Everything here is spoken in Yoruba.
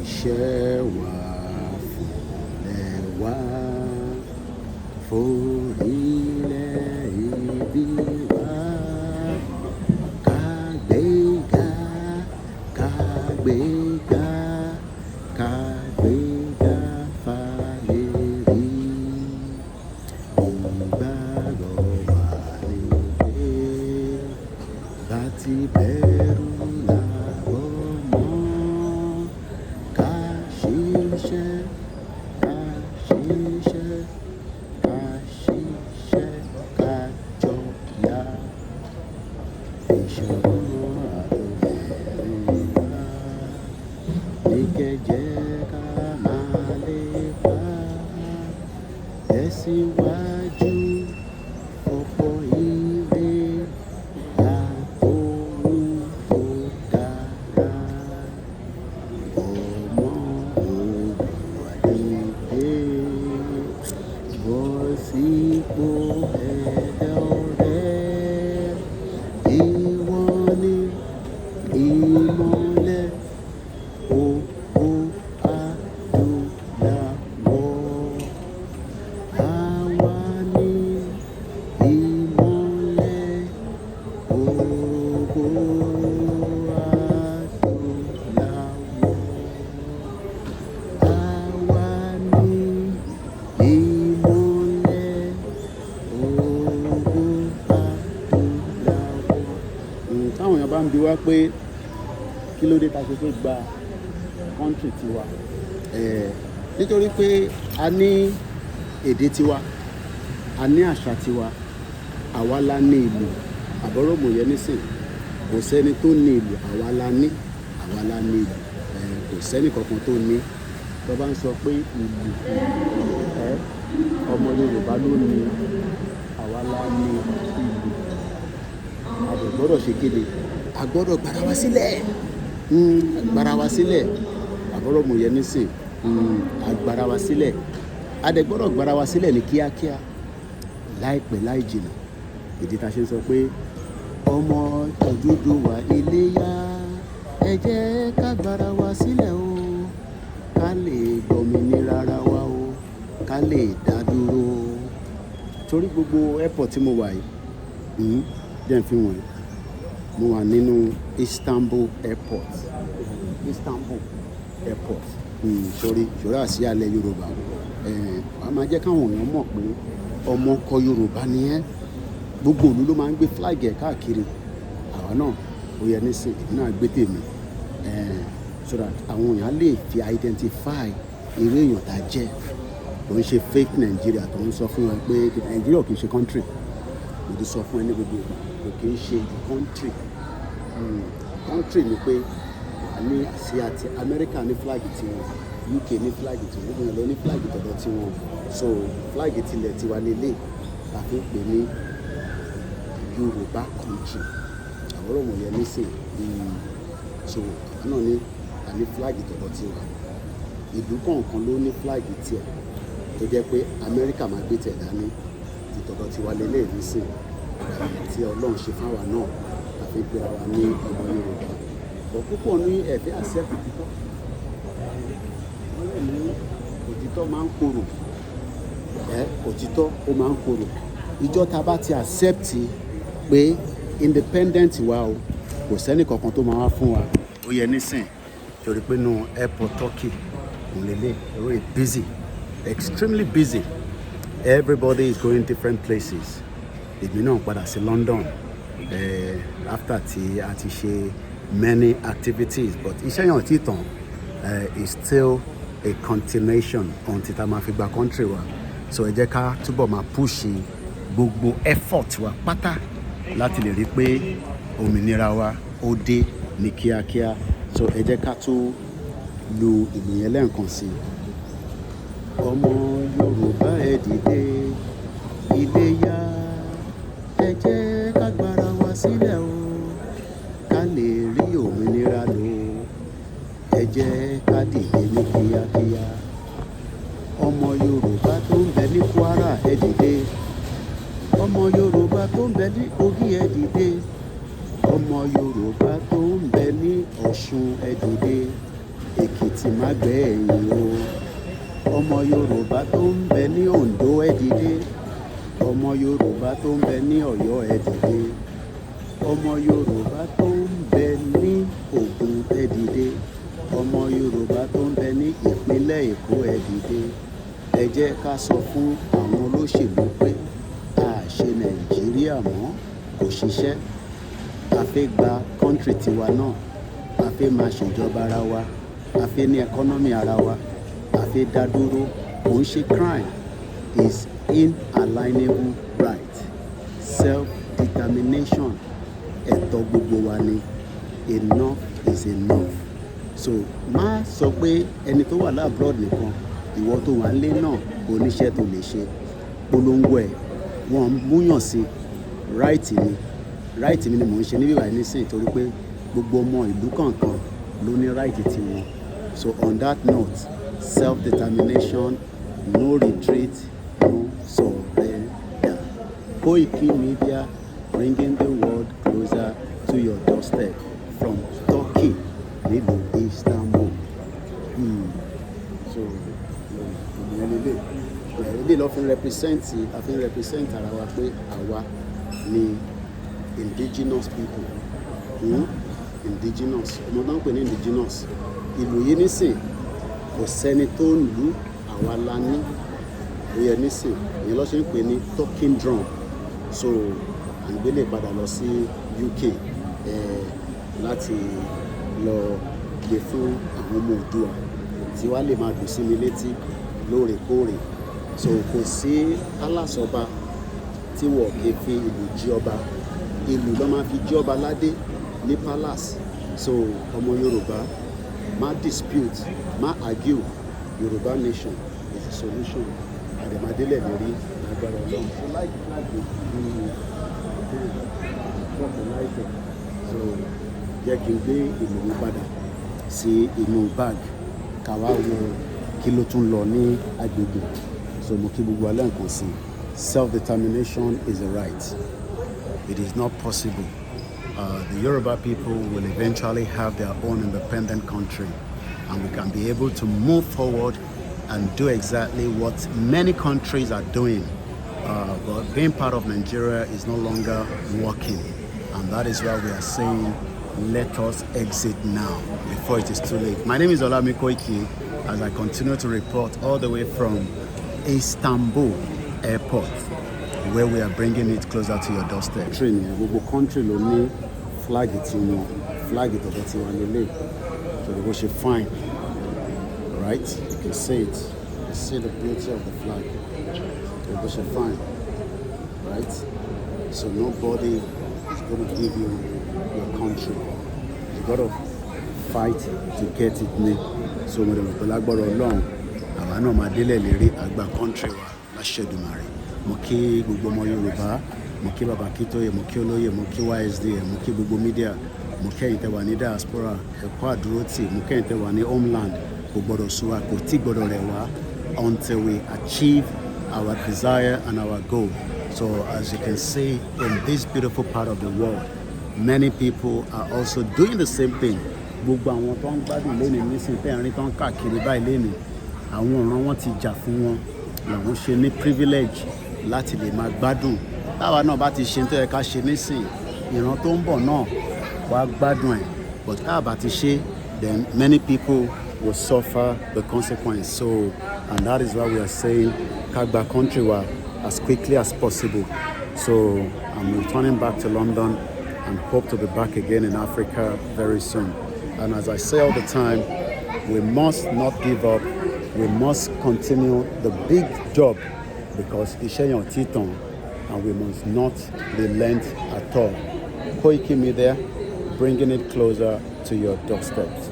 iṣẹ́ wa fúnlẹ̀ wá forílẹ̀ ibi wá kàgbéga kàgbéga kàgbéga fàlérí ìgbàgbọ́ wà ní pé láti bẹ̀rù làbọ̀ mọ́ ká ṣiṣẹ́ ká ṣiṣẹ́ ká ṣiṣẹ́ ká jọ̀yà ìṣòro àtòbẹ̀rẹ̀ wá ní kẹjẹ ká máa lè pa tẹ̀síwájú ọ̀pọ̀ ire àtòhun tó dára ọmọ Olúwadé bọ́ sípò ẹ̀dá ọ̀rẹ́ ìwọ ni ìmọ́lẹ̀ ògo adúláwọ̀ àwa ni ìmọ́lẹ̀ ògo adúláwọ̀ àwa ni ìmọ́lẹ̀ ògo adúláwọ̀. Táwọn èèyàn bá ń bi wá pé kí ló dé ta ṣe fẹ́ gba kọ́ńtì tiwa, nítorí pé a ní èdè tiwa, a ní àṣà tiwa, àwa la ní ìlú àbọ̀rọ̀mọ̀ yẹn nísìn kò sẹ́ni tó ní ìlú, àwa la ní ìlú, kò sẹ́ni kankan tó ní. Tó bá ń sọ pé ìlú ọmọ Yorùbá ló ní, àwa la ní ìlú. A dẹ̀ gbọ́dọ̀ ṣe kéde, a gbọ́dọ̀ gbára wa sílẹ̀, gbára wa sílẹ̀ àbọ̀rọ̀mọ̀ yẹn nísìn, a gbára wa sílẹ̀, a dẹ̀ gbọ́dọ̀ gbára wa sílẹ̀ ní kíákíá láìpẹ́ láì jìnnà. Ìdí ta ṣe ń sọ pé ọmọ Odùduwà Iléyá ẹ jẹ́ ká gbára wa sílẹ̀ o ká lè gbòmìnira ara wa o ká lè dá dúró o. Torí gbogbo airport tí mo wà yìí jẹ́ n fi wọ̀nyí, mo wà nínú Istanbul airport, sórí àsíá ilẹ̀ Yorùbá, wàá máa jẹ́ káwọn èèyàn mọ̀ pé ọmọ ọkọ Yorùbá ni ẹ́. Gbogbo ìlú ló máa ń gbé flag ẹ̀ káàkiri, àwa náà ó yẹ nísìn èmi náà gbé tèmi, so that àwọn èèyàn lè fi identify irú èèyàn tá a jẹ́. Kò ń ṣe fake Nigeria tó ń sọ fún wọn pé Nigeria kì í ṣe country. Mo ti sọ fún ẹ ní gbogbo ìgbà kò kì í ṣe country. Country ni pé wà ní àsíá ti America ní flag tiwọn, UK ní flag tiwọn, gbogbo èèyàn ló ní flag tọ̀dọ̀ tiwọn. So flag tilẹ̀ tiwa lélẹ̀ la fi ń pè ní Yorùbá country àbọ̀rọ̀mọ̀ yẹn nísìn. So àwọn náà ní a ní flag tọ̀dọ̀ tiwa. Ìlú kọ̀ọ̀kan ló ní flag tiẹ̀ tó jẹ́ pé America máa gbé tiẹ̀ dání, ti tọ̀dọ̀ tiwa lélẹ̀ nísìn. Tí Ọlọ́run ṣe fáwa náà la fi gbéra wa ní ọmọ Yorùbá. But púpọ̀ ní ẹ̀fẹ́ accept òtítọ́. Wọ́n lè ní òtítọ́ máa ń korò, òtítọ́ ó máa ń korò. Ìjọ́ ta bá ti accept pé independent wa o kò sẹ́ni kankan tó máa wá fún wa, ó yẹ nísìn. Torí pé nínú airport Turkey kò lélẹ̀, ẹ̀rọ is busy, extremely busy. Everybody is going different places. Èmi náà padà sí London after tí a ti ṣe many activities, but iṣẹ́ yẹn ò tí tán, is still a continuation until tá máa fi gba country wa. So ẹ jẹ́ ká túbọ̀ máa push gbogbo effort wa pátá láti lè rí pé òmìnira wa ó dé ní kíákíá. So ẹ jẹ́ ká tún lu ìlú yẹn lẹ́ẹ̀kan sí. Ọmọ Yorùbá ẹ dìde Iléyá ẹ jẹ́ ká gbára wa sílẹ̀ o ká lè rí òmìnira lò. Ẹ jẹ́ ká dìde ní kíákíá. Ọmọ Yorùbá tó ń bẹ ní Kwara ẹ dìde. Ọmọ Yorùbá tó ń bẹ ní Kogi ẹ dìde. Ọmọ Yorùbá tó ń bẹ ní Ọ̀ṣun ẹ dìde, Èkìtì má gbẹ̀yìn o. Ọmọ Yorùbá tó ń bẹ ní Oǹdó ẹ dìde, ọmọ Yorùbá tó ń bẹ ní Ọ̀yọ́ ẹ dìde, ọmọ Yorùbá tó ń bẹ ní Ògùn ẹ dìde, ọmọ Yorùbá tó ń bẹ ní ìpínlẹ̀ Èkó ẹ dìde. Ẹ jẹ́ ká sọ fún àwọn olóṣèlú pé a ṣe Nàìjíríà mọ́, kò ṣiṣẹ́. A fẹ́ gba kọ́ńtírì tiwa náà, a fẹ́ máa ṣèjọba ara wa, a fẹ́ ní ẹkọ́nọ́mì ara wa, a fẹ́ dá dúró. Kò ń ṣe crime, is inalienable right, self-determination. Ẹ̀tọ́ gbogbo wa ni. Enough is enough. So má sọ pé ẹni tó wà lábroad nìkan, ìwọ tó wà nílé náà oníṣẹ́ tó lè ṣe. Polongo ẹ̀ wọ́n múyàn sí right mi ni mò ń ṣe níbí wáyé nísìnyí torí pé gbogbo ọmọ ìlú kọ̀ọ̀kan ló ní right tiwọn. So on that note, self-determination, no retreat, no surrender. Koiki Media, bringing the world closer to your doorstep from Turkey, nílùú Istanbul. So ilé lọ fi represent ara wa pé àwa ni indigenous people. Indigenous, ọmọ náà ń pè ní indigenous. Ìlú yìí nísìn kò sẹ́ni tó ń lù, àwa la ní. Oyè nísìn ìyẹn ló ṣe ń pè ní talking drum. So àgbélé padà lọ sí UK láti lọ gbé fún àwọn ọmọ Oòduà tí wàá lè máa dùn sí mi létí lóòrèkóòrè. So kò sí alásọba tí wọ́n kì í fi ìlú jí ọba. Ìlú ló máa fi jí ọba ládé ní palace. So ọmọ Yorùbá má dispute, má argue. Yorùbá nation is the solution. Àdèmàdélẹ̀ lè rí agbára Ọlọ́run. So like flag so jẹ́ kí n gbé ìlú mi padà sí inú bag ká wá wo kí ló tún lọ ní agbègbè. So mo kí gbogbo alẹ́ nǹkan sí. Self-determination is a right. It is not possible. The Yoruba people will eventually have their own independent country, and we can be able to move forward and do exactly what many countries are doing. But being part of Nigeria is no longer working, and that is why we are saying, let us exit now before it is too late. My name is Olami Koiki, as I continue to report all the way from Istanbul Airport, where we are bringing it closer to your doorstep. Gbogbo country ló ní flag tiwọn, flag tọ̀dọ̀ tiwọn lélẹ̀. So the worship fine, right? You can see it. You see the beauty of the flag. The worship fine, right? So nobody is going to give you your country. You got to fight to get it made. So mo dẹ̀ pẹ̀lú agbára Ọlọ́run, àwa náà máa délẹ̀ lérí àgbà country wa láṣẹ Èdùmàrè. Mo kí gbogbo ọmọ Yorùbá, mo kí bàbá Kítóyè, mo kí olóyè, mo kí YSD, mo kí gbogbo media, mo kẹ́yìn tẹ́ wà ní diaspora, ẹ̀kọ́ àdúrótì, mo kẹ́yìn tẹ́ wà ní homeland. Kò gbọdọ̀ sú wa, kò tí gbọdọ̀ rẹ̀ wá until we achieve our desire and our goal. So as you can see, in this beautiful part of the world, many people are also doing the same thing. Gbogbo àwọn tó ń gbádùn lónìí nísìnyí tẹ́ ẹ̀rín tó ń káàkiri báyìí lónìí, àwọn ọ̀ràn wọn ti jà fún wọn, làwọn ṣe ní privilege láti lè máa gbádùn. Táwa náà bá ti ṣe tó yẹ ká ṣe nísìn, ìran tó ń bọ̀ náà wá gbádùn ẹ̀. But tá a bá ti ṣe, then many people will suffer the consequence. So, and that is why we are saying ká gba country wa as quickly as possible. So I'm returning back to London and hope to be back again in Africa very soon. And as I say all the time, we must not give up. We must continue the big job, because iṣẹ́ yẹn ò tí tán, and we must not relent at all. Koiki Media, bringing it closer to your doorsteps.